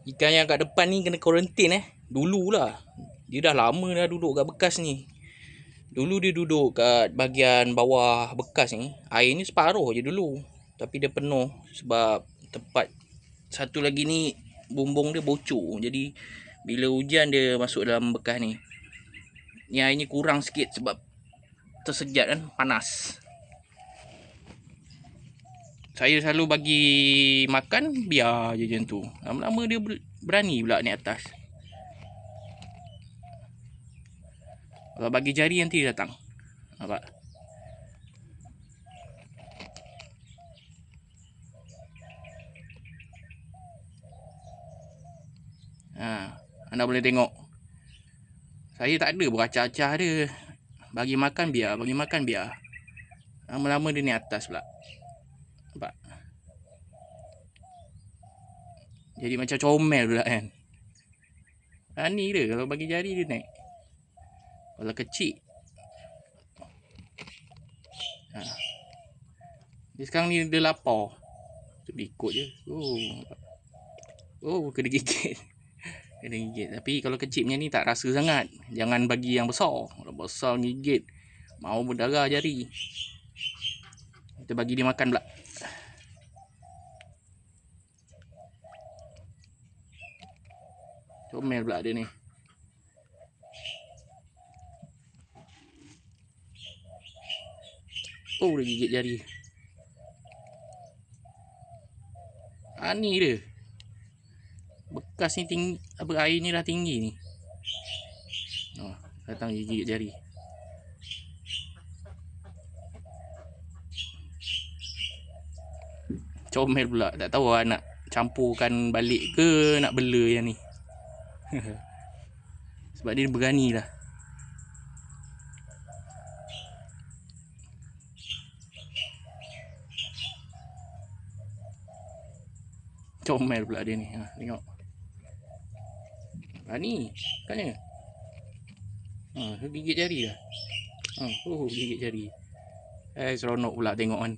Ikan yang kat depan ni kena kuarantin dululah. Dia dah lama dah duduk kat bekas ni. Dulu dia duduk kat bahagian bawah bekas ni. Air ni separuh je dulu, tapi dia penuh sebab tempat satu lagi ni bumbung dia bocor. Jadi bila hujan dia masuk dalam bekas ni. Ni air ni kurang sikit sebab tersejat kan, panas. Saya selalu bagi makan, biar je macam tu. Lama-lama dia berani pula naik atas. Kalau bagi jari nanti dia datang. Nampak? Anda boleh tengok. Saya tak ada beracah-acah dia. Bagi makan biar, bagi makan biar. Lama-lama dia naik atas pula. Nampak? Jadi macam comel pula kan. Berani dia, kalau bagi jari dia naik. Kalau kecil. Dia sekarang ni dia lapar. Tu dia ikut je. Oh, kena gigit. Kena gigit. Tapi kalau kecil punya ni tak rasa sangat. Jangan bagi yang besar. Kalau besar gigit, mau berdarah jari. Kita bagi dia makan pula. Comel pula dia ni. Oh, dia gigit jari. Ni dia. Bekas ni tinggi, apa air ni dah tinggi ni. Datang gigit jari. Comel pula. Tak tahu lah nak campurkan balik ke nak bela yang ni. Sebab dia berani lah. Comel pula dia ni. Tengok. Berani. Bukannya. Gigit jari dah. Gigit jari. Seronok pula tengok kan.